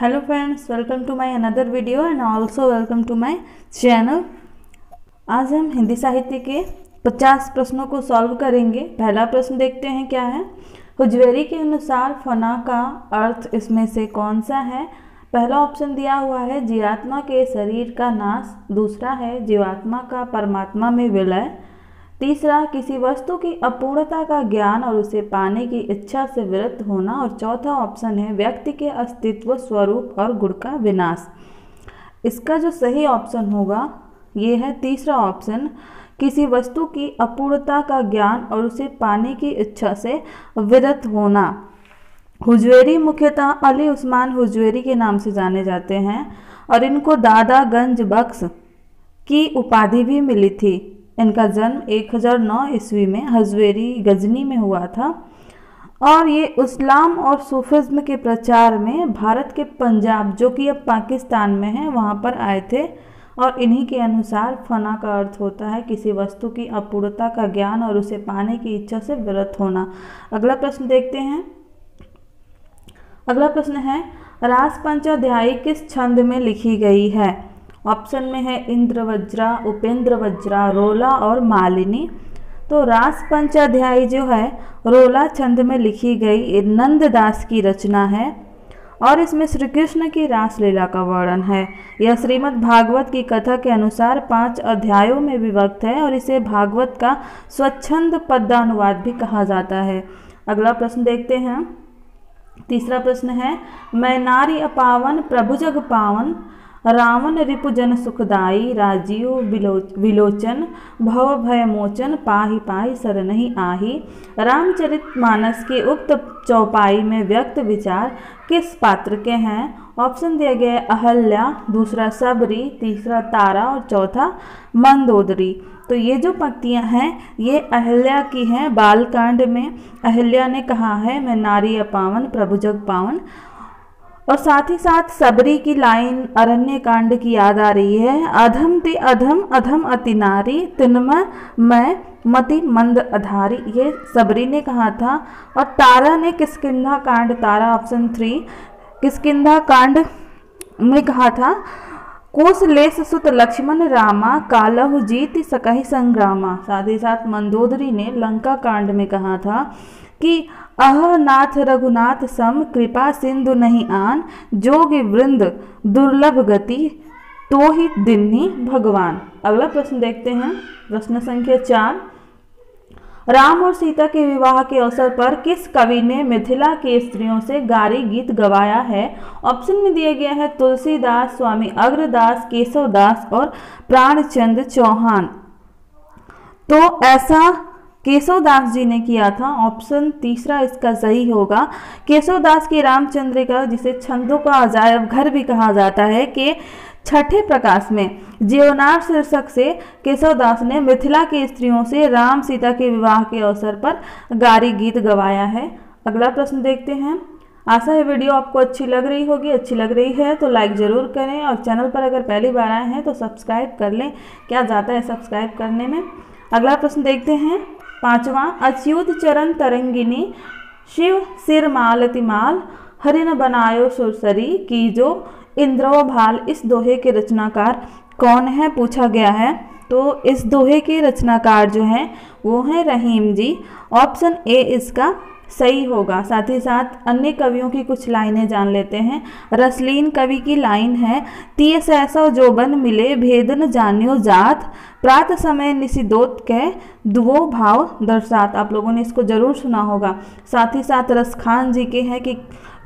Hello friends, welcome to my another video and also welcome to my channel. आज हम हिंदी साहित्य के 50 प्रश्नों को सॉल्व करेंगे। पहला प्रश्न देखते हैं क्या है। हुजवेरी के अनुसार फना का अर्थ इसमें से कौन सा है। पहला ऑप्शन दिया हुआ है जीवात्मा के शरीर का नाश, दूसरा है जीवात्मा का परमात्मा में विलय, तीसरा किसी वस्तु की अपूर्णता का ज्ञान और उसे पाने की इच्छा से विरक्त होना, और चौथा ऑप्शन है व्यक्ति के अस्तित्व, स्वरूप और गुण का विनाश। इसका जो सही ऑप्शन होगा ये है तीसरा ऑप्शन, किसी वस्तु की अपूर्णता का ज्ञान और उसे पाने की इच्छा से विरक्त होना। हुजवेरी मुख्यतः अली उस्मान हुजवेरी के नाम से जाने जाते हैं और इनको दादा गंज बख्श की उपाधि भी मिली थी। इनका जन्म 1009 ईस्वी में हुजवेरी गजनी में हुआ था और ये इस्लाम और सूफिज्म के प्रचार में भारत के पंजाब, जो कि अब पाकिस्तान में है, वहाँ पर आए थे। और इन्हीं के अनुसार फना का अर्थ होता है किसी वस्तु की अपूर्णता का ज्ञान और उसे पाने की इच्छा से विरक्त होना। अगला प्रश्न देखते हैं। अगला प्रश्न है रास पंचाध्यायी किस छंद में लिखी गई है। ऑप्शन में है इंद्रवज्रा, उपेंद्र वज्रा, रोला और मालिनी। तो रास पंचाध्यायी जो है रोला छंद में लिखी गई नंददास की रचना है और इसमें श्री कृष्ण की रासलीला का वर्णन है। यह श्रीमद् भागवत की कथा के अनुसार 5 अध्यायों में विभक्त है और इसे भागवत का स्वच्छंद पद्यानुवाद भी कहा जाता है। अगला प्रश्न देखते हैं। तीसरा प्रश्न है मैं नारी अपावन प्रभु जग पावन, रावण रिपुजन सुखदाई, राजीव विलोचन भव भय मोचन, पाहि पाहि शरणहि आहि। रामचरितमानस के उक्त चौपाई में व्यक्त विचार किस पात्र के हैं। ऑप्शन दिया गया है अहल्या, दूसरा सबरी, तीसरा तारा और चौथा मंदोदरी। तो ये जो पंक्तियां हैं ये अहल्या की हैं। बालकांड में अहल्या ने कहा है मैं नारी अपावन प्रभु जग पावन, और साथ ही साथ सबरी की लाइन अरण्य कांड की याद आ रही है। अधम ते अधम अधम अति नारी, तिन्म मैं मति मंद अधारी, ये सबरी ने कहा था। और तारा ने किष्किंधा कांड, तारा ऑप्शन 3, किष्किंधा कांड में कहा था कोसलेश सुत लक्ष्मण रामा, कालहु जीत सकहि संग्रामा। साथ ही साथ मंदोदरी ने लंका कांड में कहा था कि अह नाथ रघुनाथ सम, कृपा सिंधु नहीं आन, जोगी वृंद दुर्लभ गति, तो ही दिन्ही भगवान। अगला प्रश्न देखते हैं। प्रश्न संख्या 4, राम और सीता के विवाह के अवसर पर किस कवि ने मिथिला के स्त्रियों से गारी गीत गवाया है। ऑप्शन में दिया गया है तुलसीदास, स्वामी अग्रदास, केशवदास और प्राणचंद चौहान। तो ऐसा केशवदास जी ने किया था। ऑप्शन तीसरा इसका सही होगा। केशवदास की रामचंद्रिका, जिसे छंदों का अजायब घर भी कहा जाता है, के छठे प्रकाश में जीवनार शीर्षक से केशवदास ने मिथिला की स्त्रियों से राम सीता के विवाह के अवसर पर गारी गीत गवाया है। अगला प्रश्न देखते हैं। आशा है वीडियो आपको अच्छी लग रही होगी। अच्छी लग रही है तो लाइक ज़रूर करें और चैनल पर अगर पहली बार आए हैं तो सब्सक्राइब कर लें। क्या जाता है सब्सक्राइब करने में। अगला प्रश्न देखते हैं। 5वां, अच्युत चरण तरंगिनी, शिव सिर माल तिमाल, हरिन बनायो सुरसरी, की जो इंद्रो भाल। इस दोहे के रचनाकार कौन है पूछा गया है। तो इस दोहे के रचनाकार जो हैं वो हैं रहीम जी। ऑप्शन ए इसका सही होगा। साथ ही साथ अन्य कवियों की कुछ लाइनें जान लेते हैं। रसलीन कवि की लाइन है तीय सैसो जोबन मिले, भेद न जानियो जात, प्रात समय निशिदोत कह दुवो भाव दर्शात। आप लोगों ने इसको जरूर सुना होगा। साथ ही साथ रसखान जी के हैं कि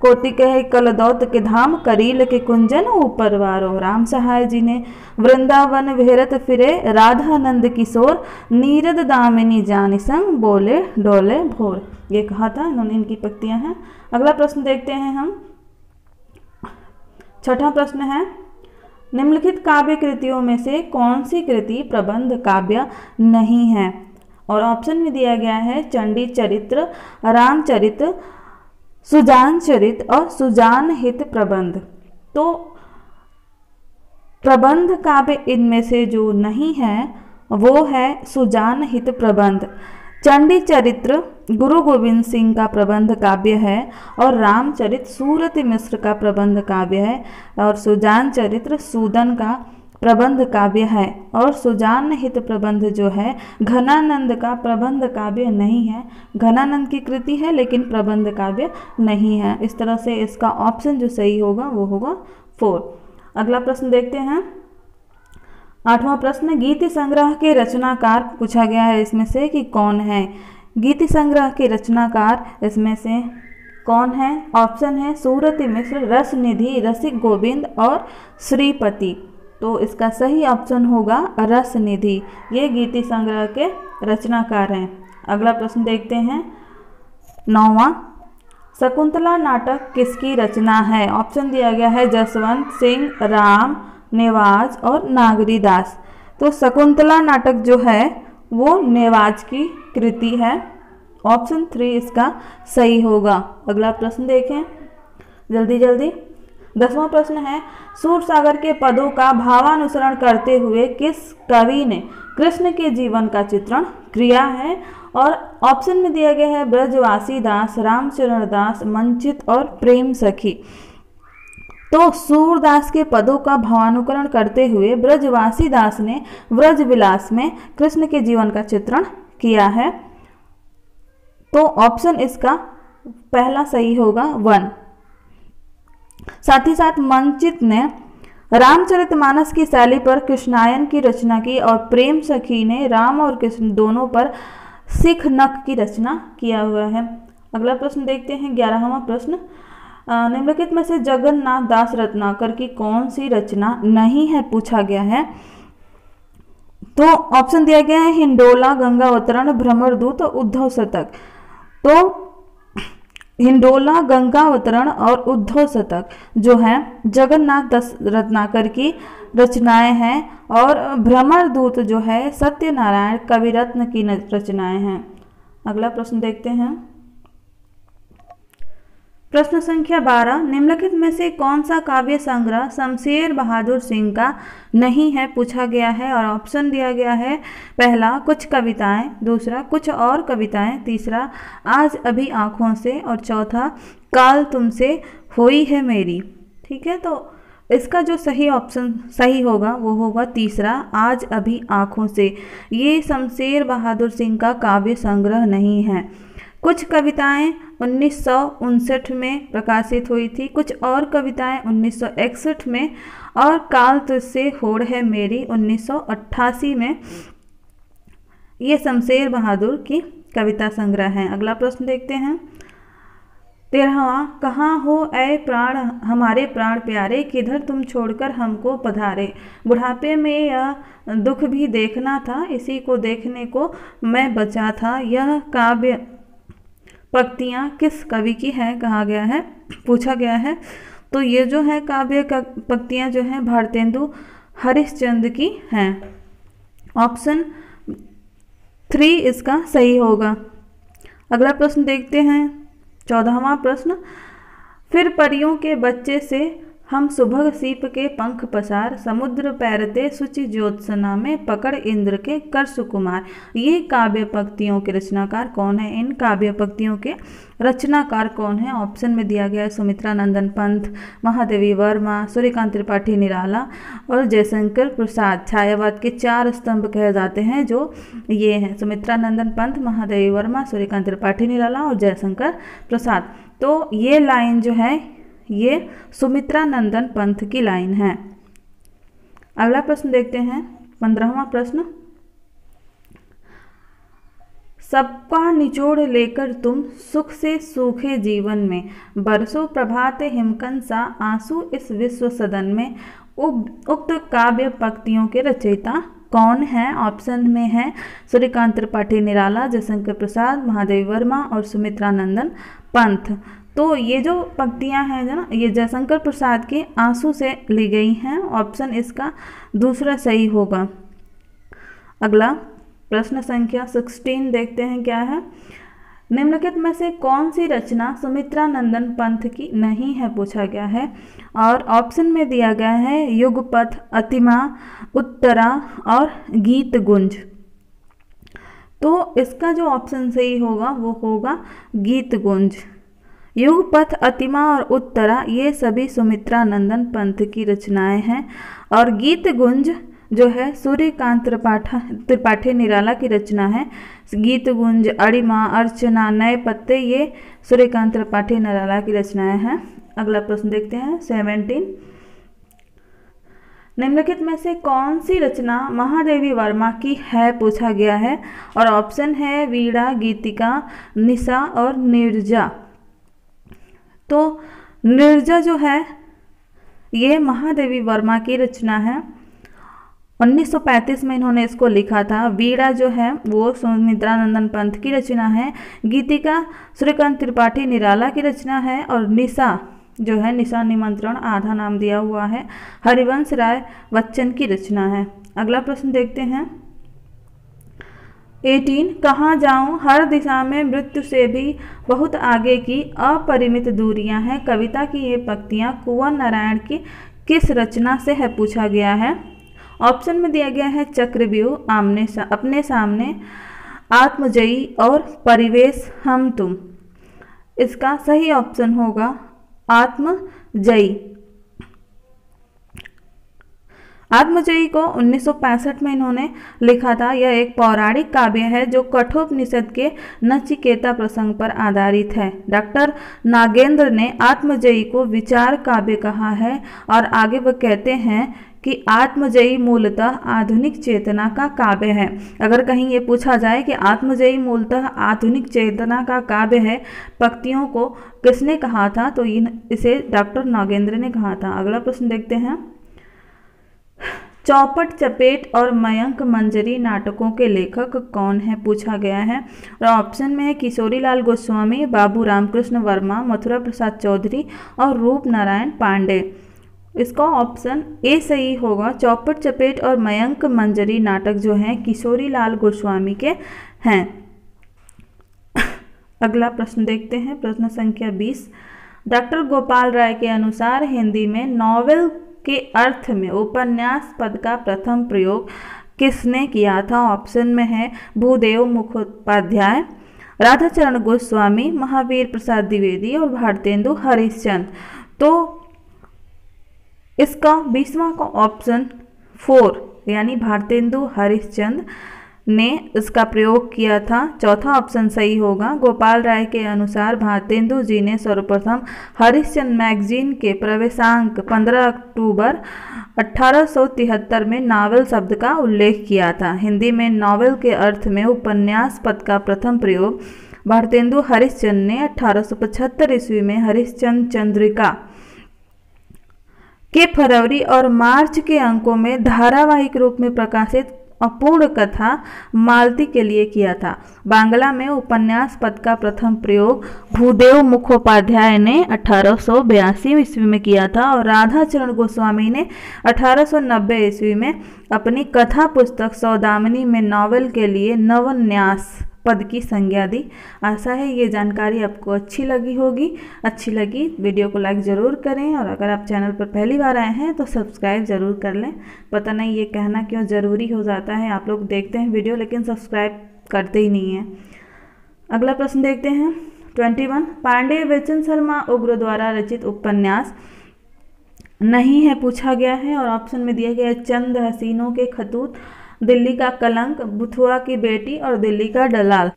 कोटि कहे कलदौत के धाम, करील के कुंजन ऊपर वारो। राम सहाय जी ने वृंदावन विहरत फिरे, राधानंद किशोर, नीरद दामिनी जानि संग, बोले डोले भोर। ये कहा था इन्होंने, इनकी पंक्तियां हैं। अगला प्रश्न देखते हैं हम। 6वां प्रश्न है निम्नलिखित काव्य कृतियों में से कौन सी कृति प्रबंध काव्य नहीं है। और ऑप्शन में दिया गया है चंडी चरित्र, रामचरित, सुजान चरित और सुजान हित प्रबंध। तो प्रबंध काव्य इनमें से जो नहीं है वो है सुजान हित प्रबंध। चंडी चरित्र गुरु गोविंद सिंह का प्रबंध काव्य है और रामचरित सूरत मिश्र का प्रबंध काव्य है और सुजान चरित्र सूदन का प्रबंध काव्य है और सुजान हित प्रबंध जो है घनानंद का प्रबंध काव्य नहीं है। घनानंद की कृति है लेकिन प्रबंध काव्य नहीं है। इस तरह से इसका ऑप्शन जो सही होगा वो होगा 4। अगला प्रश्न देखते हैं। 8वां प्रश्न, गीति संग्रह के रचनाकार पूछा गया है इसमें से कि कौन है। गीति संग्रह के रचनाकार इसमें से कौन है? ऑप्शन है सूरत मिश्र, रसनिधि, रसिक गोविंद और श्रीपति। तो इसका सही ऑप्शन होगा रसनिधि। ये गीति संग्रह के रचनाकार हैं। अगला प्रश्न देखते हैं। 9वां, शकुंतला नाटक किसकी रचना है? ऑप्शन दिया गया है जसवंत सिंह, राम, नेवाज और नागरी दास। तो शकुंतला नाटक जो है वो नेवाज की कृति है। ऑप्शन 3 इसका सही होगा। अगला प्रश्न देखें जल्दी जल्दी। 10वां प्रश्न है, सूरसागर के पदों का भावानुसरण करते हुए किस कवि ने कृष्ण के जीवन का चित्रण किया है? और ऑप्शन में दिया गया है ब्रजवासी दास, रामचरण दास, मंचित और प्रेम सखी। तो सूरदास के पदों का भावानुकरण करते हुए ब्रजवासी दास ने ब्रज विलास में कृष्ण के जीवन का चित्रण किया है। तो ऑप्शन इसका पहला सही होगा 1। साथ ही साथ मंचित ने रामचरितमानस की शैली पर कृष्णायन की रचना की और प्रेम सखी ने राम और कृष्ण दोनों पर सिख नक की रचना किया हुआ है। अगला प्रश्न देखते हैं। 11वां प्रश्न, निम्नलिखित में से जगन्नाथ दास रत्नाकर की कौन सी रचना नहीं है पूछा गया है। तो ऑप्शन दिया गया है हिंडोला, गंगा अवतरण, भ्रमरदूत और उद्धव शतक। तो हिंडोला, गंगा अवतरण और उद्धव शतक जो है जगन्नाथ दास रत्नाकर की रचनाएं हैं और भ्रमरदूत जो है सत्यनारायण कविरत्न की रचनाएं हैं। अगला प्रश्न देखते हैं। प्रश्न संख्या 12, निम्नलिखित में से कौन सा काव्य संग्रह शमशेर बहादुर सिंह का नहीं है पूछा गया है। और ऑप्शन दिया गया है पहला कुछ कविताएं, दूसरा कुछ और कविताएं, तीसरा आज अभी आँखों से और चौथा काल तुमसे हुई है मेरी। ठीक है, तो इसका जो सही ऑप्शन सही होगा वो होगा तीसरा आज अभी आँखों से। ये शमशेर बहादुर सिंह का काव्य संग्रह नहीं है। कुछ कविताएं 1959 में प्रकाशित हुई थी, कुछ और कविताएं 1961 में और काल तुझसे होड़ है मेरी 1988 में। ये शमशेर बहादुर की कविता संग्रह है। अगला प्रश्न देखते हैं। 13वां, कहाँ हो ऐ प्राण हमारे प्राण प्यारे, किधर तुम छोड़कर हमको पधारे। बुढ़ापे में यह दुख भी देखना था, इसी को देखने को मैं बचा था। यह काव्य पंक्तियाँ किस कवि की है कहा गया है पूछा गया है। तो ये जो है काव्य पंक्तियाँ जो हैं भारतेंदु हरिश्चंद्र की हैं। ऑप्शन 3 इसका सही होगा। अगला प्रश्न देखते हैं। 14वां प्रश्न, फिर परियों के बच्चे से हम सुबह सीप के पंख पसार, समुद्र पैरते सुचि ज्योत्सना में पकड़ इंद्र के कर सुकुमार। ये काव्य पंक्तियों के रचनाकार कौन है? इन काव्य पंक्तियों के रचनाकार कौन है? ऑप्शन में दिया गया है सुमित्रा नंदन पंत, महादेवी वर्मा, सूर्यकांत त्रिपाठी निराला और जयशंकर प्रसाद। छायावाद के 4 स्तंभ कहे जाते हैं जो ये हैं सुमित्रा नंदन पंत, महादेवी वर्मा, सूर्यकांत त्रिपाठी निराला और जयशंकर प्रसाद। तो ये लाइन जो है ये सुमित्रा नंदन पंत की लाइन है। अगला प्रश्न देखते हैं। 15वां प्रश्न, सबका निचोड़ लेकर तुम सुख से सूखे जीवन में, बरसों प्रभात हिमकन सा आंसू इस विश्व सदन में। उक्त काव्य पंक्तियों के रचयिता कौन है? ऑप्शन में है सूर्यकांत त्रिपाठी निराला, जयशंकर प्रसाद, महादेवी वर्मा और सुमित्रा नंदन पंत। तो ये जो पंक्तियां हैं ना ये जयशंकर प्रसाद के आंसू से ली गई हैं। ऑप्शन इसका दूसरा सही होगा। अगला प्रश्न संख्या 16 देखते हैं क्या है। निम्नलिखित में से कौन सी रचना सुमित्रा नंदन पंत की नहीं है पूछा गया है। और ऑप्शन में दिया गया है युगपथ, अतिमा, उत्तरा और गीत गुंज। तो इसका जो ऑप्शन सही होगा वो होगा गीत गुंज। युगपथ, अतिमा और उत्तरा ये सभी सुमित्रा नंदन पंत की रचनाएं हैं। और गीत गुंज जो है सूर्यकांत त्रिपाठी निराला की रचना है। गीत गुंज, अड़िमा, अर्चना, नए पत्ते ये सूर्यकांत त्रिपाठी निराला की रचनाएं हैं। अगला प्रश्न देखते हैं 17। निम्नलिखित में से कौन सी रचना महादेवी वर्मा की है पूछा गया है। और ऑप्शन है वीणा, गीतिका, निशा और नीरजा। तो नीरजा जो है ये महादेवी वर्मा की रचना है। 1935 में इन्होंने इसको लिखा था। वीणा जो है वो सुमित्रा नंदन पंत की रचना है। गीतिका सूर्यकांत त्रिपाठी निराला की रचना है। और निशा जो है, निशा निमंत्रण आधा नाम दिया हुआ है, हरिवंश राय बच्चन की रचना है। अगला प्रश्न देखते हैं 18। कहाँ जाऊँ, हर दिशा में मृत्यु से भी बहुत आगे की अपरिमित दूरियां हैं। कविता की ये पंक्तियाँ कुंवर नारायण की किस रचना से है पूछा गया है। ऑप्शन में दिया गया है चक्रव्यूह, अपने सामने, आत्मजयी और परिवेश हम तुम। इसका सही ऑप्शन होगा आत्मजयी। आत्मजयी को 1965 में इन्होंने लिखा था। यह एक पौराणिक काव्य है जो कठोपनिषद के नचिकेता प्रसंग पर आधारित है। डॉक्टर नागेंद्र ने आत्मजयी को विचार काव्य कहा है। और आगे वह कहते हैं कि आत्मजयी मूलतः आधुनिक चेतना का काव्य है। अगर कहीं ये पूछा जाए कि आत्मजयी मूलतः आधुनिक चेतना का काव्य है, पंक्तियों को किसने कहा था, तो इसे डॉक्टर नागेंद्र ने कहा था। अगला प्रश्न देखते हैं। चौपट, चपेट और मयंक मंजरी नाटकों के लेखक कौन है पूछा गया है। और ऑप्शन में है किशोरीलाल गोस्वामी, बाबू रामकृष्ण वर्मा, मथुरा प्रसाद चौधरी और रूप नारायण पांडे। इसका ऑप्शन ए सही होगा। चौपट, चपेट और मयंक मंजरी नाटक जो हैं किशोरीलाल गोस्वामी के हैं। अगला प्रश्न देखते हैं, प्रश्न संख्या 20। डॉक्टर गोपाल राय के अनुसार हिंदी में नॉवेल के अर्थ में उपन्यास पद का प्रथम प्रयोग किसने किया था। ऑप्शन में है भूदेव मुखोपाध्याय, राधाचरण गोस्वामी, महावीर प्रसाद द्विवेदी और भारतेंदु हरिश्चंद्र। तो इसका 20वां का ऑप्शन 4 यानी भारतेंदु हरिश्चंद्र ने इसका प्रयोग किया था। चौथा ऑप्शन सही होगा। गोपाल राय के अनुसार भारतेंदु जी ने सर्वप्रथम हरिश्चंद्र मैगजीन के प्रवेशांक 15 अक्टूबर 1873 में नावल शब्द का उल्लेख किया था। हिंदी में नावल के अर्थ में उपन्यास पद का प्रथम प्रयोग भारतेंदु हरिश्चंद्र ने 1875 ईस्वी में हरिश्चंद्र चंद्रिका के फरवरी और मार्च के अंकों में धारावाहिक रूप में प्रकाशित अपूर्ण कथा मालती के लिए किया था। बांग्ला में उपन्यास पद का प्रथम प्रयोग भूदेव मुखोपाध्याय ने 1882 ईस्वी में किया था। और राधाचरण गोस्वामी ने 1890 ईस्वी में अपनी कथा पुस्तक सौदामिनी में नॉवेल के लिए नवन्यास पद की संज्ञा दी। आशा है ये जानकारी आपको अच्छी लगी होगी। अच्छी लगी वीडियो को लाइक ज़रूर करें और अगर आप चैनल पर पहली बार आए हैं तो सब्सक्राइब ज़रूर कर लें। पता नहीं ये कहना क्यों ज़रूरी हो जाता है, आप लोग देखते हैं वीडियो लेकिन सब्सक्राइब करते ही नहीं हैं। अगला प्रश्न देखते हैं 21। पांडे बेचन शर्मा उग्र द्वारा रचित उपन्यास नहीं है पूछा गया है। और ऑप्शन में दिया गया है चंद हसीनों के खतूत, दिल्ली का कलंक, बुथुआ की बेटी और दिल्ली का दलाल।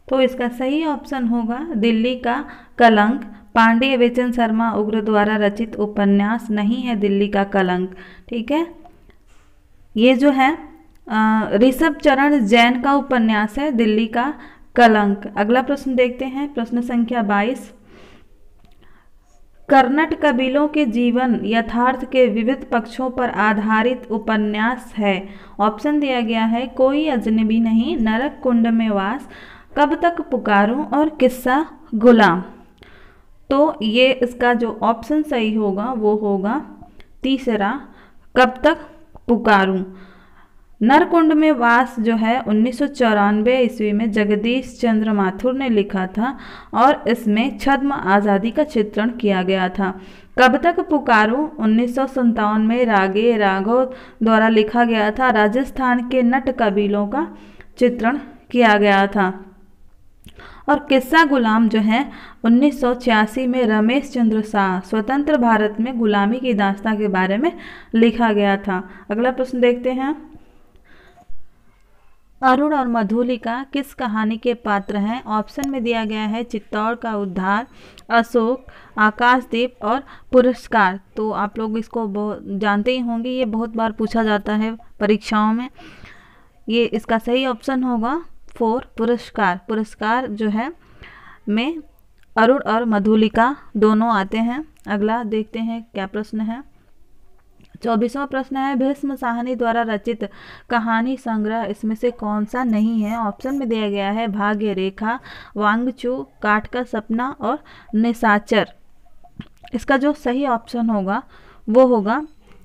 तो इसका सही ऑप्शन होगा दिल्ली का कलंक। पांडे बेचन शर्मा उग्र द्वारा रचित उपन्यास नहीं है दिल्ली का कलंक। ठीक है, ये जो है ऋषभ चरण जैन का उपन्यास है दिल्ली का कलंक। अगला प्रश्न देखते हैं, प्रश्न संख्या 22। कर्नाट कबीलों के जीवन यथार्थ के विविध पक्षों पर आधारित उपन्यास है। ऑप्शन दिया गया है कोई अजनबी नहीं, नरक कुंड में वास, कब तक पुकारूं और किस्सा गुलाम। तो ये इसका जो ऑप्शन सही होगा वो होगा तीसरा, कब तक पुकारूं। नरकुंड में वास जो है 1994 ईस्वी में जगदीश चंद्र माथुर ने लिखा था और इसमें छद्म आज़ादी का चित्रण किया गया था। कब तक पुकारूं 1957 में रागे राघव द्वारा लिखा गया था। राजस्थान के नट कबीलों का चित्रण किया गया था। और किस्सा गुलाम जो है 1986 में रमेश चंद्र शाह स्वतंत्र भारत में गुलामी की दास्तां के बारे में लिखा गया था। अगला प्रश्न देखते हैं, अरुण और मधुलिका किस कहानी के पात्र हैं? ऑप्शन में दिया गया है चित्तौड़ का उद्धार, अशोक, आकाशदीप और पुरस्कार। तो आप लोग इसको जानते ही होंगे, ये बहुत बार पूछा जाता है परीक्षाओं में। ये इसका सही ऑप्शन होगा 4 पुरस्कार। पुरस्कार जो है में अरुण और मधुलिका दोनों आते हैं। अगला देखते हैं क्या प्रश्न है। 24वां प्रश्न है, भीष्म साहनी द्वारा रचित कहानी संग्रह इसमें से कौन सा नहीं है? ऑप्शन में दिया गया है भाग्य रेखा, वांगचू, काठ का सपना और निशाचर। इसका जो सही ऑप्शन होगा वो होगा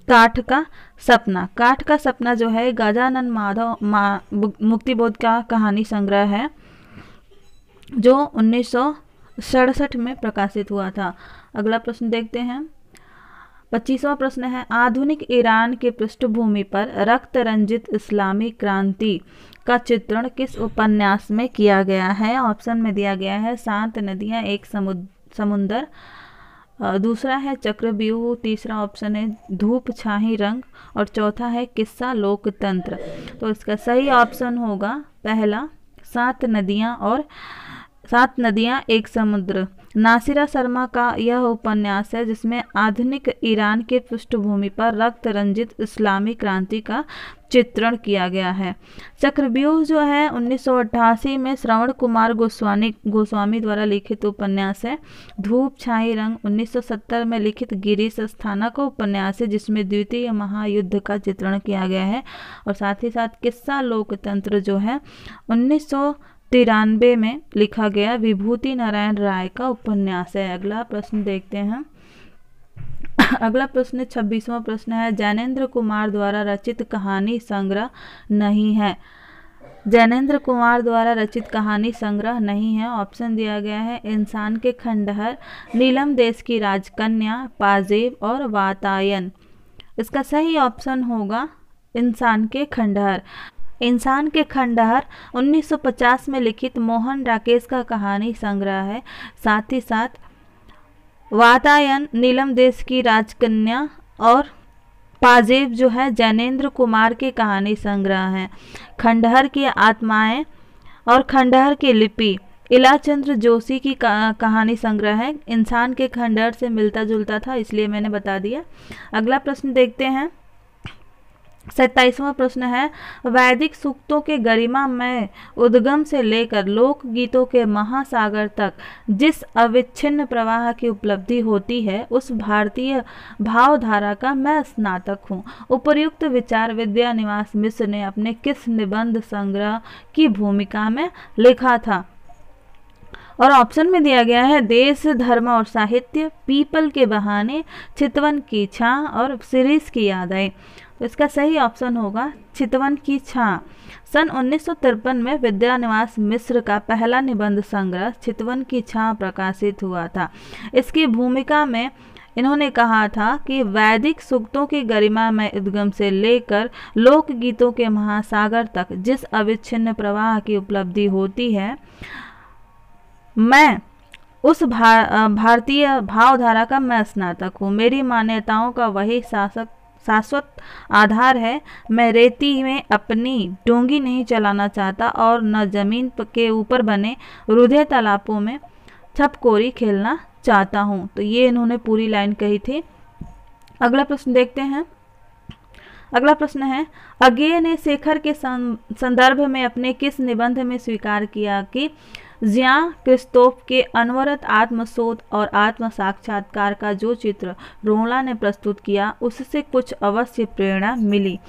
काठ का सपना। काठ का सपना जो है गजानन माधव मुक्तिबोध का कहानी संग्रह है जो 1967 में प्रकाशित हुआ था। अगला प्रश्न देखते हैं, 25वां प्रश्न है, आधुनिक ईरान के पृष्ठभूमि पर रक्त रंजित इस्लामी क्रांति का चित्रण किस उपन्यास में किया गया है? ऑप्शन में दिया गया है 7 नदियां एक समुंदर, दूसरा है चक्रव्यूह, तीसरा ऑप्शन है धूप छाही रंग और चौथा है किस्सा लोकतंत्र। तो इसका सही ऑप्शन होगा पहला 7 नदियां एक समुद्र। नासिरा शर्मा का यह उपन्यास है जिसमें आधुनिक ईरान के पृष्ठभूमि पर रक्त रंजित इस्लामी क्रांति का चित्रण किया गया है। चक्रव्यूह जो है 1988 में श्रवण कुमार गोस्वामी द्वारा लिखित उपन्यास है। धूप छाई रंग 1970 में लिखित गिरीश अस्थाना का उपन्यास है जिसमें द्वितीय महायुद्ध का चित्रण किया गया है। और साथ ही साथ किस्सा लोकतंत्र जो है 1993 में लिखा गया विभूति नारायण राय का उपन्यास है। अगला प्रश्न देखते हैं। अगला प्रश्न 26वां प्रश्न है, जैनेन्द्र कुमार द्वारा रचित कहानी संग्रह नहीं है। जैनेन्द्र कुमार द्वारा रचित कहानी संग्रह नहीं है। ऑप्शन दिया गया है इंसान के खंडहर, नीलम देश की राजकन्या, पाजेब और वातायन। इसका सही ऑप्शन होगा इंसान के खंडहर। इंसान के खंडहर 1950 में लिखित मोहन राकेश का कहानी संग्रह है। साथ ही साथ वातायन नीलम देश की राजकन्या और पाजेब जो है जैनेन्द्र कुमार के कहानी संग्रह है। खंडहर की आत्माएं और खंडहर की लिपि इलाचंद्र जोशी की कहानी संग्रह है। इंसान के खंडहर से मिलता जुलता था इसलिए मैंने बता दिया। अगला प्रश्न देखते हैं। 27वां प्रश्न है, वैदिक सूक्तों के गरिमामय उद्गम से लेकर लोकगीतों के महासागर तक जिस अविच्छिन्न प्रवाह की उपलब्धि होती है उस भारतीय भावधारा का मैं स्नातक हूँ। उपर्युक्त विचार विद्या निवास मिश्र ने अपने किस निबंध संग्रह की भूमिका में लिखा था? और ऑप्शन में दिया गया है देश, धर्म और साहित्य, पीपल के बहाने, चितवन की छां और शिरीष की यादें। तो इसका सही ऑप्शन होगा चितवन की छां। सन 1953 में विद्यानिवास मिश्र का पहला निबंध संग्रह चितवन की छां प्रकाशित हुआ था। इसकी भूमिका में इन्होंने कहा था कि वैदिक सूक्तों की गरिमा में उद्गम से लेकर लोकगीतों के महासागर तक जिस अविच्छिन्न प्रवाह की उपलब्धि होती है, मैं उस भारतीय भावधारा का मैं स्नातक हूँ। मेरी मान्यताओं का वही शाश्वत आधार है। मैं रेती में अपनी डोंगी नहीं चलाना चाहता और न जमीन के ऊपर बने रुधे तालाबों में छपकोरी खेलना चाहता हूँ। तो ये इन्होंने पूरी लाइन कही थी। अगला प्रश्न देखते हैं। अगला प्रश्न है, अज्ञेय ने शेखर के संदर्भ में अपने किस निबंध में स्वीकार किया कि जियां क्रिस्तोफ के अनवरत आत्मशोध और आत्म साक्षात्कार का जो चित्र रोला ने प्रस्तुत किया उससे कुछ अवश्य प्रेरणा मिली?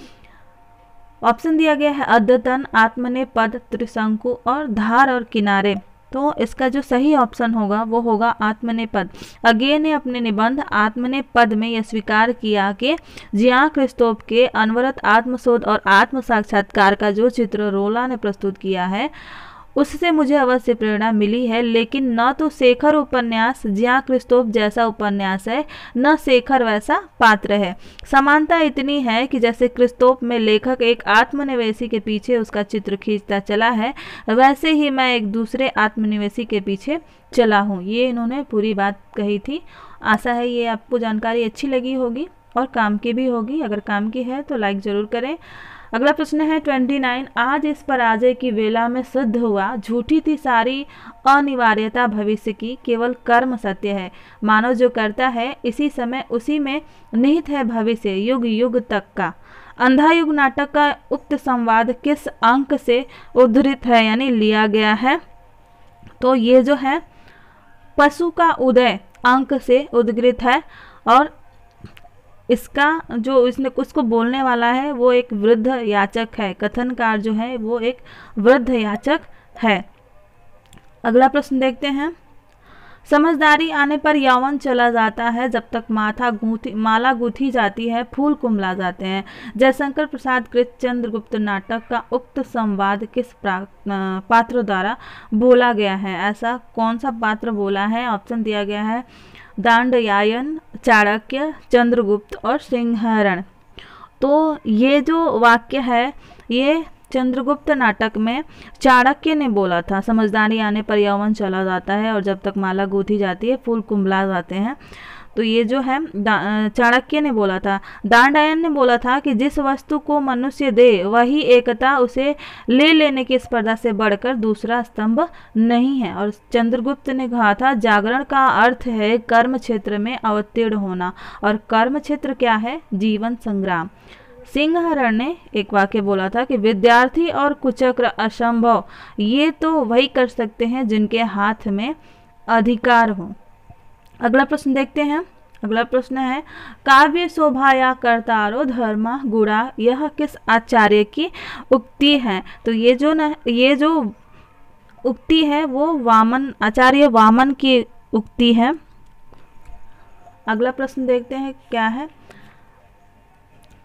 ऑप्शन दिया गया है अद्यतन, आत्मनेपद, त्रिशंकु और धार और किनारे। तो इसका जो सही ऑप्शन होगा वो होगा आत्मनेपद। अज्ञेय ने अपने निबंध आत्मनेपद में यह स्वीकार किया कि जियां क्रिस्तोफ के अनवरत आत्मशोध और आत्म साक्षात्कार का जो चित्र रोला ने प्रस्तुत किया है उससे मुझे अवश्य प्रेरणा मिली है, लेकिन न तो शेखर उपन्यास ज्यां क्रिस्तोफ जैसा उपन्यास है, न शेखर वैसा पात्र है। समानता इतनी है कि जैसे क्रिस्तोफ में लेखक एक आत्मनिवेशी के पीछे उसका चित्र खींचता चला है, वैसे ही मैं एक दूसरे आत्मनिवेशी के पीछे चला हूँ। ये इन्होंने पूरी बात कही थी। आशा है ये आपको जानकारी अच्छी लगी होगी और काम की भी होगी। अगर काम की है तो लाइक ज़रूर करें। अगला प्रश्न है 29। आज इस पराजय की वेला में सिद्ध हुआ, झूठी थी सारी अनिवार्यता भविष्य की, केवल कर्म सत्य है। मानव जो करता है इसी समय उसी में निहित है भविष्य, युग युग तक का। अंधा युग नाटक का उक्त संवाद किस अंक से उद्धृत है, यानी लिया गया है? तो ये जो है पशु का उदय अंक से उद्धृत है, और इसका जो इसने उसको बोलने वाला है वो एक वृद्ध याचक है। कथनकार जो है वो एक वृद्ध याचक है। अगला प्रश्न देखते हैं। समझदारी आने पर यौवन चला जाता है, जब तक माला गूंथी जाती है, फूल कुम्हला जाते हैं। जयशंकर प्रसाद कृत चंद्रगुप्त नाटक का उक्त संवाद किस पात्र द्वारा बोला गया है? ऐसा कौन सा पात्र बोला है? ऑप्शन दिया गया है दांडयायन, चाणक्य, चंद्रगुप्त और सिंहरण। तो ये जो वाक्य है ये चंद्रगुप्त नाटक में चाणक्य ने बोला था। समझदारी आने पर यौवन चला जाता है और जब तक माला गूंथी जाती है फूल कुम्हला जाते हैं। तो ये जो है चाणक्य ने बोला था। दांडयायन ने बोला था कि जिस वस्तु को मनुष्य दे वही एकता, उसे ले लेने की स्पर्धा से बढ़कर दूसरा स्तंभ नहीं है। और चंद्रगुप्त ने कहा था जागरण का अर्थ है कर्म क्षेत्र में अवतीर्ण होना, और कर्म क्षेत्र क्या है? जीवन संग्राम। सिंहरण ने एक वाक्य बोला था कि विद्यार्थी और कुचक्र असंभव, ये तो वही कर सकते हैं जिनके हाथ में अधिकार हो। अगला प्रश्न देखते हैं। अगला प्रश्न है काव्य शोभा या कर्तारो धर्मा गुणा, यह किस आचार्य की उक्ति है? तो ये जो उक्ति है वो आचार्य वामन की उक्ति है। अगला प्रश्न देखते हैं क्या है।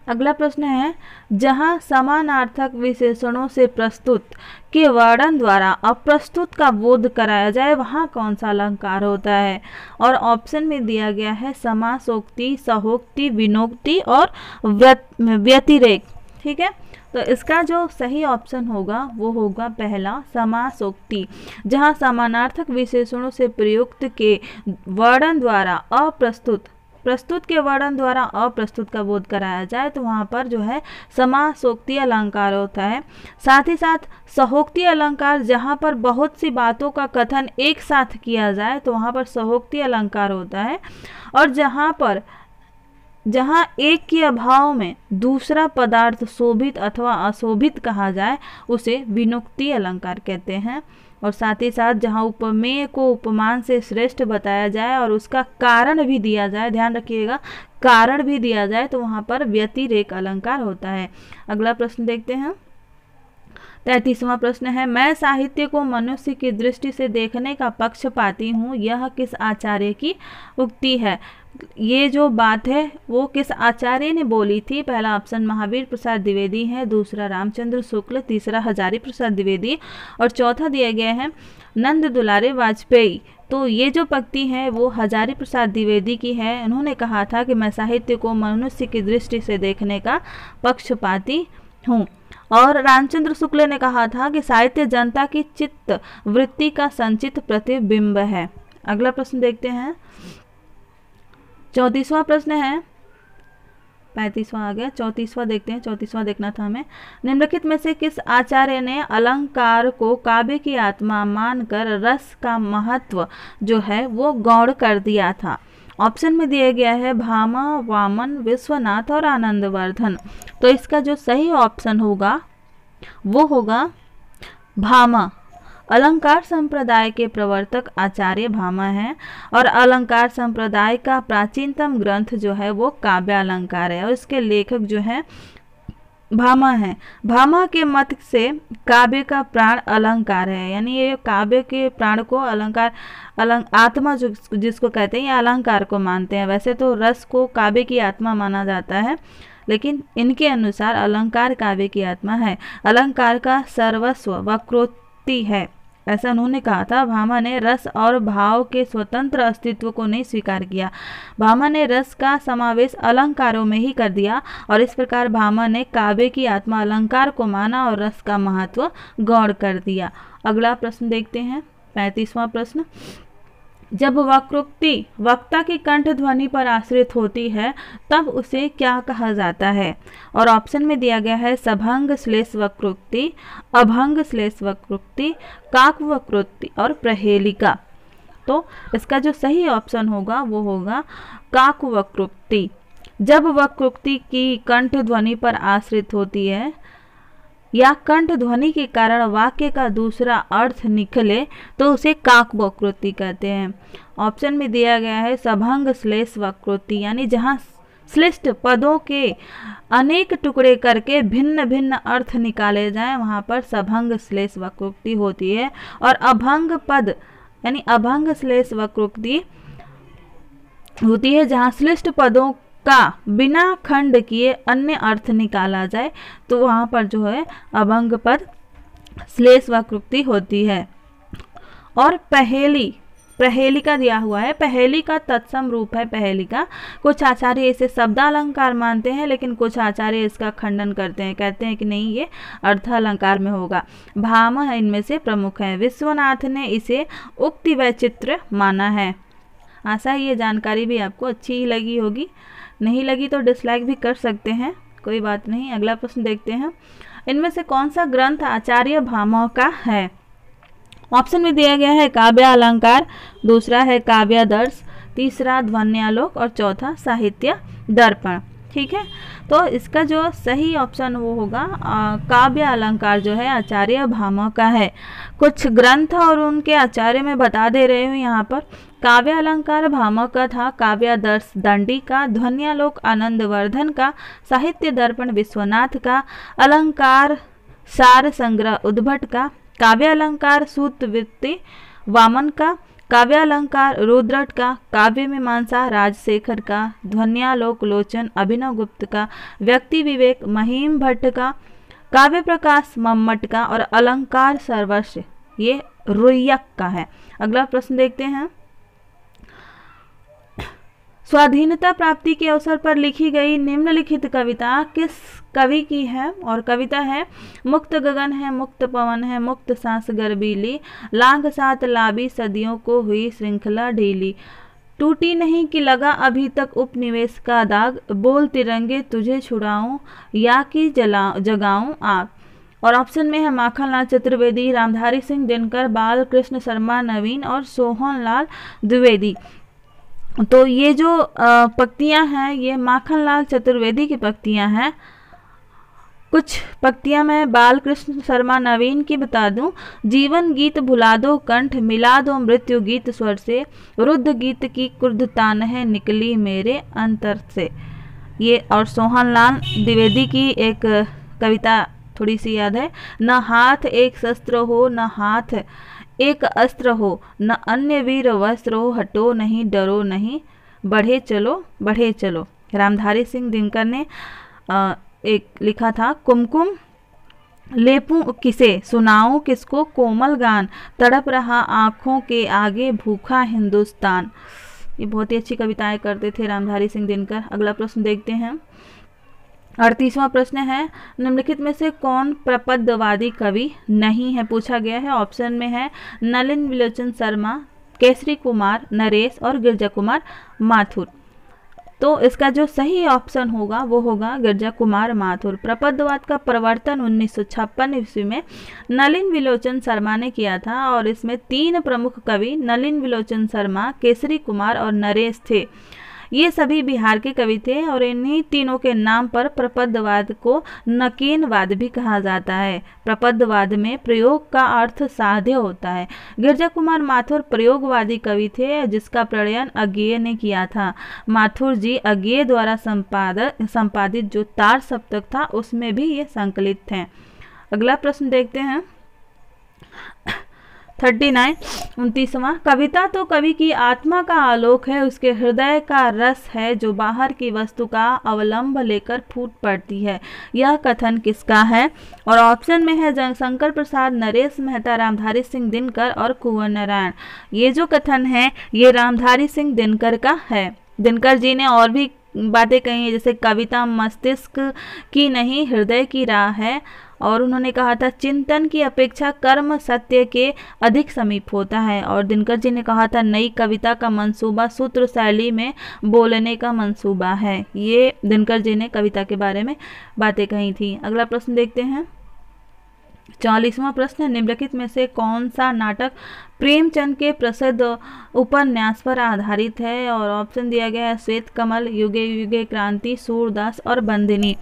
अगला प्रश्न है जहाँ समानार्थक विशेषणों से प्रस्तुत के वर्णन द्वारा अप्रस्तुत का बोध कराया जाए वहाँ कौन सा अलंकार होता है? और ऑप्शन में दिया गया है समासोक्ति, सहोक्ति, विनोक्ति और व्यतिरेक। ठीक है, तो इसका जो सही ऑप्शन होगा वो होगा पहला समासोक्ति, जहाँ समानार्थक विशेषणों से प्रयुक्त के वर्णन द्वारा प्रस्तुत के वर्णन द्वारा अप्रस्तुत का बोध कराया जाए तो वहाँ पर जो है समासोक्ति अलंकार होता है। साथ ही साथ सहोक्ति अलंकार, जहाँ पर बहुत सी बातों का कथन एक साथ किया जाए तो वहाँ पर सहोक्ति अलंकार होता है। और जहाँ एक के अभाव में दूसरा पदार्थ शोभित अथवा अशोभित कहा जाए उसे विनोक्ति अलंकार कहते हैं। और साथ ही साथ जहाँ उपमेय को उपमान से श्रेष्ठ बताया जाए और उसका कारण भी दिया जाए, ध्यान रखिएगा, कारण भी दिया जाए तो वहाँ पर व्यतिरेक अलंकार होता है। अगला प्रश्न देखते हैं। 33वां प्रश्न है मैं साहित्य को मनुष्य की दृष्टि से देखने का पक्षपाती हूँ, यह किस आचार्य की उक्ति है? ये जो बात है वो किस आचार्य ने बोली थी? पहला ऑप्शन महावीर प्रसाद द्विवेदी है, दूसरा रामचंद्र शुक्ल, तीसरा हजारी प्रसाद द्विवेदी और चौथा दिया गया है नंद दुलारे वाजपेयी। तो ये जो पंक्ति है वो हजारी प्रसाद द्विवेदी की है। उन्होंने कहा था कि मैं साहित्य को मनुष्य की दृष्टि से देखने का पक्षपाती हूँ। और रामचंद्र शुक्ल ने कहा था कि साहित्य जनता की चित्त वृत्ति का संचित प्रतिबिंब है। अगला प्रश्न देखते हैं। 34वां प्रश्न है, 35वां आ गया, 34वां देखते हैं। 34वां देखना था हमें। निम्नलिखित में से किस आचार्य ने अलंकार को काव्य की आत्मा मानकर रस का महत्व जो है वो गौण कर दिया था? ऑप्शन में दिया गया है भामा, वामन, विश्वनाथ और आनंदवर्धन। तो इसका जो सही ऑप्शन होगा वो होगा भामा। अलंकार संप्रदाय के प्रवर्तक आचार्य भामा हैं और अलंकार संप्रदाय का प्राचीनतम ग्रंथ जो है वो काव्य अलंकार है और इसके लेखक जो है भामा है। भामा के मत से काव्य का प्राण अलंकार है, यानी ये काव्य के प्राण को आत्मा जिसको कहते हैं ये अलंकार को मानते हैं। वैसे तो रस को काव्य की आत्मा माना जाता है, लेकिन इनके अनुसार अलंकार काव्य की आत्मा है। अलंकार का सर्वस्व वक्रोक्ति है, ऐसा उन्होंने कहा था। भामा ने रस और भाव के स्वतंत्र अस्तित्व को नहीं स्वीकार किया। भामा ने रस का समावेश अलंकारों में ही कर दिया और इस प्रकार भामा ने काव्य की आत्मा अलंकार को माना और रस का महत्व गौण कर दिया। अगला प्रश्न देखते हैं, 35वां प्रश्न। जब वक्रोक्ति वक्ता की कंठ ध्वनि पर आश्रित होती है तब उसे क्या कहा जाता है? और ऑप्शन में दिया गया है सभंग श्लेष वक्रोक्ति, अभंग श्लेष वक्रोक्ति, काक वक्रोक्ति और प्रहेलिका। तो इसका जो सही ऑप्शन होगा वो होगा काक वक्रोक्ति। जब वक्रोक्ति की कंठ ध्वनि पर आश्रित होती है या कंठ ध्वनि के कारण वाक्य का दूसरा अर्थ निकले तो उसे काक वक्रोक्ति कहते हैं। ऑप्शन में दिया गया है सभंग श्लेष वक्रोक्ति, यानी जहाँ श्लिष्ट पदों के अनेक टुकड़े करके भिन्न भिन्न अर्थ निकाले जाएं वहाँ पर सभंग श्लेष वक्रोक्ति होती है। और अभंग पद यानी अभंग श्लेष वक्रोक्ति होती है जहाँ श्लिष्ट पदों का बिना खंड किए अन्य अर्थ निकाला जाए तो वहाँ पर जो है अभंग पद श्लेष वक्रोक्ति होती है। और प्रहेलिका दिया हुआ है। पहेली का तत्सम रूप है पहेलिका। कुछ आचार्य इसे शब्दालंकार मानते हैं लेकिन कुछ आचार्य इसका खंडन करते हैं, कहते हैं कि नहीं ये अर्थालंकार में होगा। भामह इनमें से प्रमुख है। विश्वनाथ ने इसे उक्ति वैचित्र्य माना है। आशा है ये जानकारी भी आपको अच्छी ही लगी होगी, नहीं लगी तो डिसलाइक भी कर सकते हैं, कोई बात नहीं। अगला प्रश्न देखते हैं, इनमें से कौन सा ग्रंथ आचार्य भामह का है? ऑप्शन में दिया गया है काव्य अलंकार, दूसरा है काव्यादर्श, तीसरा ध्वन्यालोक और चौथा साहित्य दर्पण। ठीक है, तो इसका जो सही ऑप्शन वो होगा काव्य अलंकार जो है आचार्य भामह का है। कुछ ग्रंथ और उनके आचार्य में बता दे रहे हूँ यहाँ पर। काव्य अलंकार भामह का था, काव्यादर्श दंडी का, ध्वन्यालोक आनंदवर्धन का, साहित्य दर्पण विश्वनाथ का, अलंकार सार संग्रह उद्भट का, काव्य अलंकार सूतवृत्ति वामन का, काव्य अलंकार रुद्रट का, काव्य मीमांसा राजशेखर का, ध्वन्यालोक लोचन अभिनव गुप्त का, व्यक्ति विवेक महीम भट्ट का, काव्य प्रकाश मम्मट का और अलंकार सर्वस्व ये रुय्यक का है। अगला प्रश्न देखते हैं, स्वाधीनता प्राप्ति के अवसर पर लिखी गई निम्नलिखित कविता किस कवि की है? और कविता है मुक्त गगन है, मुक्त पवन है, मुक्त सांस गर्बीली, लांग सात लाबी सदियों को हुई श्रृंखला ढीली, टूटी नहीं कि लगा अभी तक उपनिवेश का दाग, बोल तिरंगे तुझे छुड़ाऊं या कि जगाऊं आग। और ऑप्शन में है माखनलाल चतुर्वेदी, रामधारी सिंह दिनकर, बाल कृष्ण शर्मा नवीन और सोहनलाल द्विवेदी। तो ये जो पंक्तियां हैं ये माखनलाल चतुर्वेदी की पंक्तियां हैं। कुछ पंक्तियां मैं बाल कृष्ण शर्मा नवीन की बता दूं। जीवन गीत भुला दो कंठ, मिला दो मृत्यु गीत स्वर से, रुद्ध गीत की क्रुद्ध तान है निकली मेरे अंतर से। ये और सोहनलाल द्विवेदी की एक कविता थोड़ी सी याद है, न हाथ एक शस्त्र हो न हाथ एक अस्त्र हो, न अन्य वीर वस्त्र हो, हटो नहीं डरो नहीं बढ़े चलो बढ़े चलो। रामधारी सिंह दिनकर ने एक लिखा था, कुमकुम लेपूं किसे सुनाऊं किसको कोमल गान, तड़प रहा आँखों के आगे भूखा हिंदुस्तान। ये बहुत ही अच्छी कविताएं करते थे रामधारी सिंह दिनकर। अगला प्रश्न देखते हैं, 38वां प्रश्न है, निम्नलिखित में से कौन प्रपदवादी कवि नहीं है? पूछा गया है। ऑप्शन में है नलिन विलोचन शर्मा, केसरी कुमार नरेश और गिरजा कुमार माथुर। तो इसका जो सही ऑप्शन होगा वो होगा गिरजा कुमार माथुर। प्रपदवाद का प्रवर्तन 1956 ईस्वी में नलिन विलोचन शर्मा ने किया था और इसमें 3 प्रमुख कवि नलिन विलोचन शर्मा, केसरी कुमार और नरेश थे। ये सभी बिहार के कवि थे और इन्हीं तीनों के नाम पर प्रपदवाद को नकीनवाद भी कहा जाता है। प्रपदवाद में प्रयोग का अर्थ साध्य होता है। गिरजा कुमार माथुर प्रयोगवादी कवि थे जिसका प्रणयन अज्ञेय ने किया था। माथुर जी अज्ञेय द्वारा संपादित जो तार सप्तक था उसमें भी ये संकलित थे। अगला प्रश्न देखते हैं, 39 29वां, कविता तो कवि की आत्मा का आलोक है, उसके हृदय का रस है जो बाहर की वस्तु का अवलंब लेकर फूट पड़ती है। यह कथन किसका है? और ऑप्शन में है जयशंकर प्रसाद, नरेश मेहता, रामधारी सिंह दिनकर और कुंवर नारायण। ये जो कथन है ये रामधारी सिंह दिनकर का है। दिनकर जी ने और भी बातें कही है, जैसे कविता मस्तिष्क की नहीं हृदय की राह है, और उन्होंने कहा था चिंतन की अपेक्षा कर्म सत्य के अधिक समीप होता है। और दिनकर जी ने कहा था नई कविता का मंसूबा सूत्र शैली में बोलने का मंसूबा है। ये दिनकर जी ने कविता के बारे में बातें कही थी। अगला प्रश्न देखते हैं। 40वां प्रश्न, निम्नलिखित में से कौन सा नाटक प्रेमचंद के प्रसिद्ध उपन्यास पर आधारित है? और ऑप्शन दिया गया है श्वेत कमल, युगे युगे क्रांति, सूरदास और बंदिनी।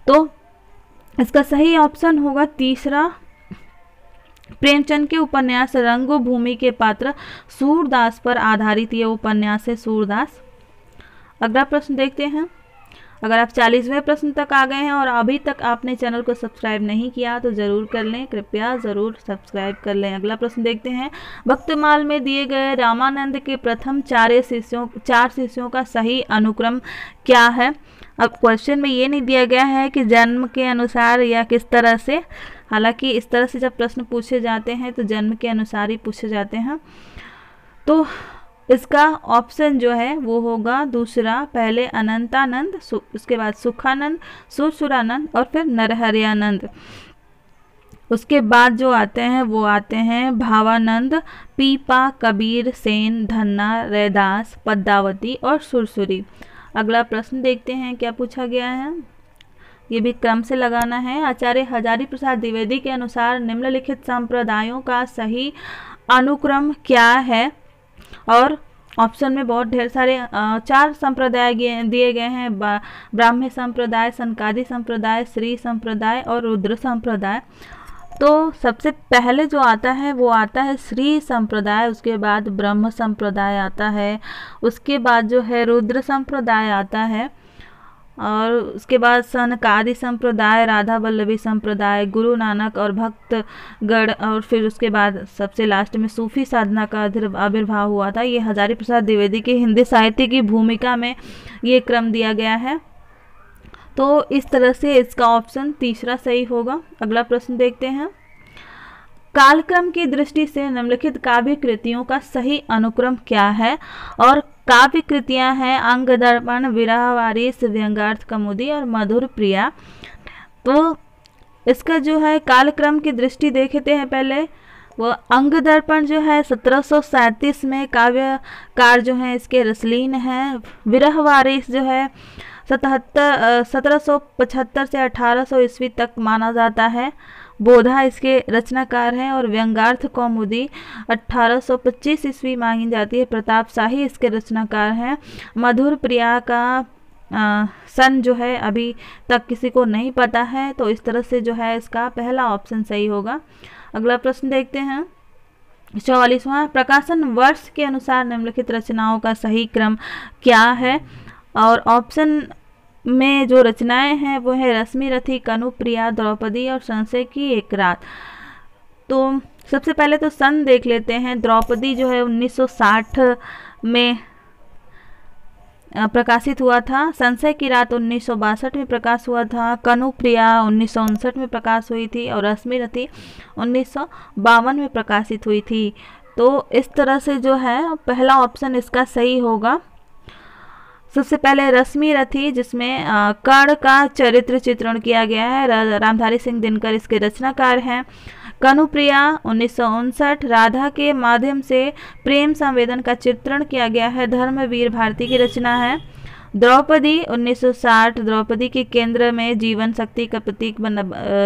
तो इसका सही ऑप्शन होगा तीसरा, प्रेमचंद के उपन्यास रंगभूमि के पात्र सूरदास पर आधारित ये उपन्यास है सूरदास। अगला प्रश्न देखते हैं। अगर आप 40वें प्रश्न तक आ गए हैं और अभी तक आपने चैनल को सब्सक्राइब नहीं किया तो ज़रूर कर लें, कृपया ज़रूर सब्सक्राइब कर लें। अगला प्रश्न देखते हैं। भक्तमाल में दिए गए रामानंद के प्रथम 4 शिष्यों का सही अनुक्रम क्या है? अब क्वेश्चन में ये नहीं दिया गया है कि जन्म के अनुसार या किस तरह से, हालांकि इस तरह से जब प्रश्न पूछे जाते हैं तो जन्म के अनुसार ही पूछे जाते हैं। तो इसका ऑप्शन जो है वो होगा दूसरा, पहले अनंतानंद, उसके बाद सुखानंद, सुरसुरानंद और फिर नरहरियानंद। उसके बाद जो आते हैं वो आते हैं भावानंद, पीपा, कबीर, सेन, धन्ना, रैदास, पद्मावती और सुरसुरी। अगला प्रश्न देखते हैं क्या पूछा गया है। ये भी क्रम से लगाना है। आचार्य हजारी प्रसाद द्विवेदी के अनुसार निम्नलिखित संप्रदायों का सही अनुक्रम क्या है? और ऑप्शन में बहुत ढेर सारे 4 संप्रदाय दिए गए हैं, ब्राह्मी संप्रदाय, सनकादि संप्रदाय, श्री संप्रदाय और रुद्र संप्रदाय। तो सबसे पहले जो आता है वो आता है श्री संप्रदाय, उसके बाद ब्रह्म संप्रदाय आता है, उसके बाद जो है रुद्र संप्रदाय आता है, और उसके बाद सनकादि संप्रदाय, राधा वल्लभी संप्रदाय, गुरु नानक और भक्तगण, और फिर उसके बाद सबसे लास्ट में सूफी साधना का आविर्भाव हुआ था। ये हजारी प्रसाद द्विवेदी के हिंदी साहित्य की भूमिका में ये क्रम दिया गया है। तो इस तरह से इसका ऑप्शन तीसरा सही होगा। अगला प्रश्न देखते हैं। कालक्रम की दृष्टि से निम्नलिखित काव्य कृतियों का सही अनुक्रम क्या है? और काव्य कृतियां हैं अंग दर्पण, विरह वारिस, व्यंग्यार्थ कौमुदी और मधुर प्रिया। तो इसका जो है कालक्रम की दृष्टि देखते हैं पहले। वो अंग दर्पण जो है 1737 में काव्यकार जो है इसके रसलीन हैं। विरह वारिस जो है 1775 से 1800 ईस्वी तक माना जाता है, बोधा इसके रचनाकार हैं। और व्यंग्यार्थ कौमुदी 1825 ईस्वी मांगी जाती है, प्रताप शाही इसके रचनाकार हैं। मधुर प्रिया का सन जो है अभी तक किसी को नहीं पता है, तो इस तरह से जो है इसका पहला ऑप्शन सही होगा। अगला प्रश्न देखते हैं। 44वां, प्रकाशन वर्ष के अनुसार निम्नलिखित रचनाओं का सही क्रम क्या है? और ऑप्शन में जो रचनाएं हैं वो है रश्मि रथी, कनुप्रिया, द्रौपदी और संशय की एक रात। तो सबसे पहले तो सन देख लेते हैं। द्रौपदी जो है 1960 में प्रकाशित हुआ था। संशय की रात 1962 में प्रकाश हुआ था। कनुप्रिया 1959 में प्रकाश हुई थी और रश्मि रथी 1952 में प्रकाशित हुई थी। तो इस तरह से जो है पहला ऑप्शन इसका सही होगा। सबसे पहले रश्मि रथी, जिसमें कर्ण का चरित्र चित्रण किया गया है, रामधारी सिंह दिनकर इसके रचनाकार हैं। कनुप्रिया 1959, राधा के माध्यम से प्रेम संवेदन का चित्रण किया गया है, धर्मवीर भारती की रचना है। द्रौपदी 1960, द्रौपदी के केंद्र में जीवन शक्ति का प्रतीक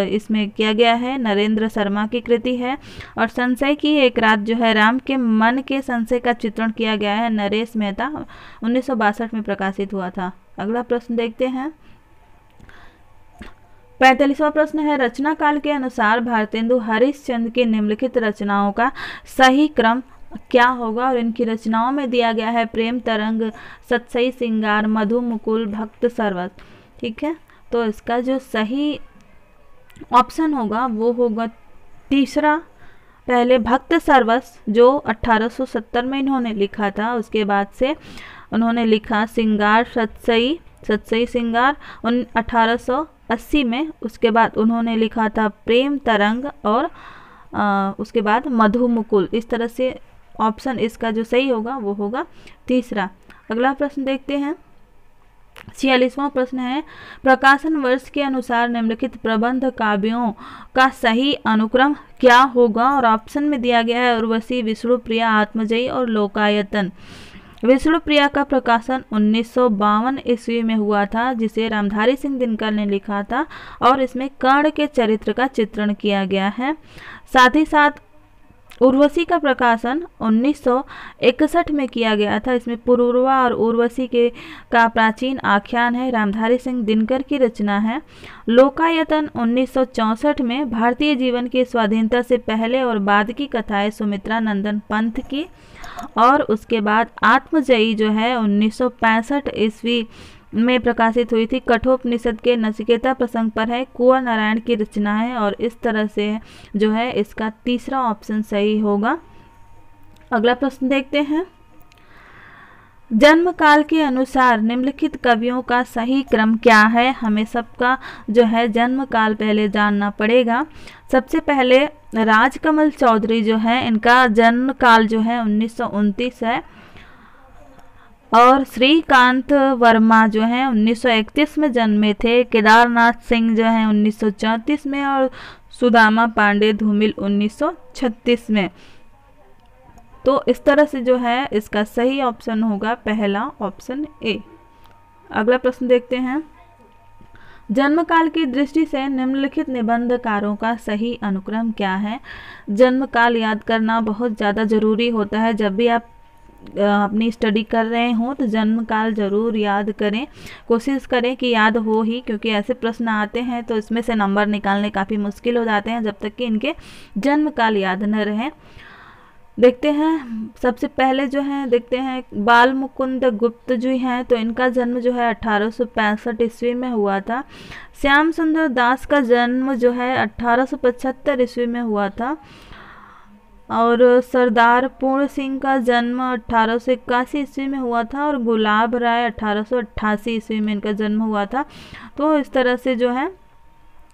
इसमें किया गया है, नरेंद्र शर्मा की कृति है। और संशय की एक रात जो है राम के मन के संशय का चित्रण किया गया है, नरेश मेहता 1962 में प्रकाशित हुआ था। अगला प्रश्न देखते हैं। 45वां प्रश्न है, रचना काल के अनुसार भारतेंदु हरिश्चंद्र की निम्नलिखित रचनाओं का सही क्रम क्या होगा? और इनकी रचनाओं में दिया गया है प्रेम तरंग, सतसई सिंगार, मधु मुकुल, भक्त सरवत। ठीक है, तो इसका जो सही ऑप्शन होगा वो होगा तीसरा, पहले भक्त सरवस जो 1870 में इन्होंने लिखा था, उसके बाद से उन्होंने लिखा सिंगार सतसई सिंगार 1880 में। उसके बाद उन्होंने लिखा था प्रेम तरंग और उसके बाद मधु मुकुल। इस तरह से ऑप्शन इसका जो सही होगा वो होगा तीसरा। अगला प्रश्न देखते हैं, 46वां प्रश्न है, प्रकाशन वर्ष के अनुसार निम्नलिखित प्रबंध काव्यों का सही अनुक्रम क्या होगा? और ऑप्शन में दिया गया है उर्वशी, विष्णुप्रिया, आत्मजयी और लोकायतन। विष्णुप्रिया का प्रकाशन 1952 ईस्वी में हुआ था, जिसे रामधारी सिंह दिनकर ने लिखा था और इसमें कर्ण के चरित्र का चित्रण किया गया है। साथ ही साथ उर्वशी का प्रकाशन 1961 में किया गया था। इसमें पुरूरवा और उर्वशी का प्राचीन आख्यान है, रामधारी सिंह दिनकर की रचना है। लोकायतन 1964 में भारतीय जीवन की स्वाधीनता से पहले और बाद की कथाएं सुमित्रा नंदन पंत की। और उसके बाद आत्मजयी जो है 1965 ईस्वी में प्रकाशित हुई थी, कठोपनिषद के नचिकेता प्रसंग पर है, कुंवर नारायण की रचना है। और इस तरह से जो है इसका तीसरा ऑप्शन सही होगा। अगला प्रश्न देखते हैं, जन्म काल के अनुसार निम्नलिखित कवियों का सही क्रम क्या है? हमें सबका जो है जन्म काल पहले जानना पड़ेगा। सबसे पहले राजकमल चौधरी जो है, इनका जन्म काल जो है 1929 है। और श्रीकांत वर्मा जो है 1931 में जन्मे थे। केदारनाथ सिंह जो है 1934 में और सुदामा पांडे धूमिल 1936 में। तो इस तरह से जो है इसका सही ऑप्शन होगा पहला ऑप्शन ए। अगला प्रश्न देखते हैं, जन्म काल की दृष्टि से निम्नलिखित निबंधकारों का सही अनुक्रम क्या है? जन्म काल याद करना बहुत ज़्यादा ज़रूरी होता है। जब भी आप अपनी स्टडी कर रहे हों तो जन्म काल ज़रूर याद करें, कोशिश करें कि याद हो ही, क्योंकि ऐसे प्रश्न आते हैं तो इसमें से नंबर निकालने काफ़ी मुश्किल हो जाते हैं जब तक कि इनके जन्म काल याद न रहे। देखते हैं, सबसे पहले जो है देखते हैं बाल मुकुंद गुप्त जी हैं, तो इनका जन्म जो है 1865 ईस्वी में हुआ था। श्याम सुंदर दास का जन्म जो है 1875 ईस्वी में हुआ था। और सरदार पूर्ण सिंह का जन्म 1881 ईस्वी में हुआ था। और गुलाब राय 1888 ईस्वी में इनका जन्म हुआ था। तो इस तरह से जो है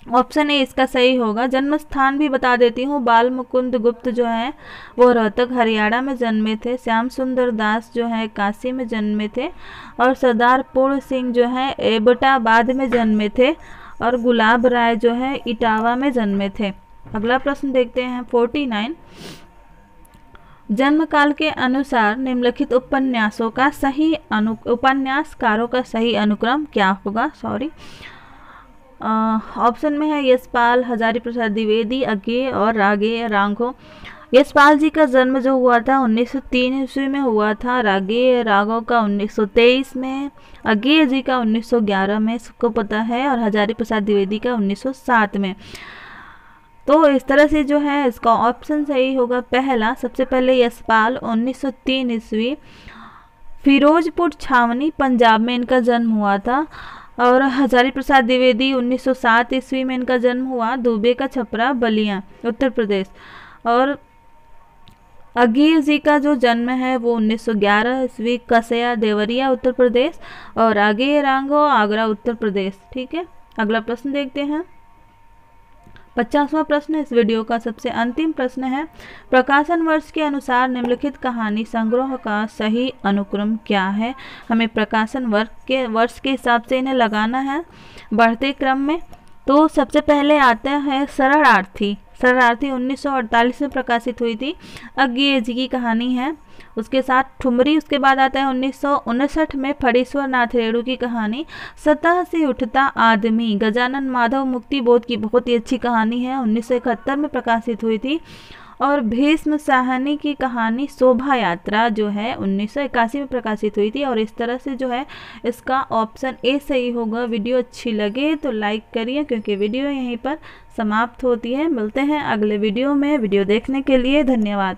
ऑप्शन ए इसका सही होगा। जन्म स्थान भी बता देती हूँ, बाल मुकुंद गुप्त जो है वो रोहतक हरियाणा में जन्मे थे। श्याम सुंदर दास जो है काशी में जन्मे थे। और सरदार पूर्ण सिंह जो है एबटाबाद में जन्मे थे। और गुलाब राय जो है इटावा में जन्मे थे। अगला प्रश्न देखते हैं 49, जन्म काल के अनुसार निम्नलिखित उपन्यासों का सही उपन्यासकारों का सही अनुक्रम क्या होगा? ऑप्शन में है यशपाल, हजारी प्रसाद द्विवेदी, अज्ञेय और रागेय राघव। यशपाल जी का जन्म जो हुआ था 1903 ईस्वी में हुआ था। रागेय राघव का 1923 में, अज्ञेय जी का 1911 में, सबको पता है। और हजारी प्रसाद द्विवेदी का 1907 में। तो इस तरह से जो है इसका ऑप्शन सही होगा पहला। सबसे पहले यशपाल 1903 ईस्वी, फिरोजपुर छावनी पंजाब में इनका जन्म हुआ था। और हजारी प्रसाद द्विवेदी 1907 ईस्वी में इनका जन्म हुआ, दुबे का छपरा बलिया उत्तर प्रदेश। और अज्ञेय जी का जो जन्म है वो 1911 ईस्वी, कसया देवरिया उत्तर प्रदेश। और रागेय राघव आगरा उत्तर प्रदेश। ठीक है, अगला प्रश्न देखते हैं 50वां प्रश्न इस वीडियो का सबसे अंतिम प्रश्न है, प्रकाशन वर्ष के अनुसार निम्नलिखित कहानी संग्रह का सही अनुक्रम क्या है? हमें प्रकाशन वर्ष के हिसाब से इन्हें लगाना है बढ़ते क्रम में। तो सबसे पहले आता है शरणार्थी। शरणार्थी 1948 में प्रकाशित हुई थी, अज्ञेय जी की कहानी है। उसके साथ ठुमरी, उसके बाद आता है 1959 में फणीश्वर नाथ रेणु की कहानी सतह से उठता आदमी। गजानन माधव मुक्ति बोध की बहुत ही अच्छी कहानी है, 1971 में प्रकाशित हुई थी। और भीष्म साहनी की कहानी शोभा यात्रा जो है 1981 में प्रकाशित हुई थी। और इस तरह से जो है इसका ऑप्शन ए सही होगा। वीडियो अच्छी लगे तो लाइक करिए, क्योंकि वीडियो यहीं पर समाप्त होती है। मिलते हैं अगले वीडियो में। वीडियो देखने के लिए धन्यवाद।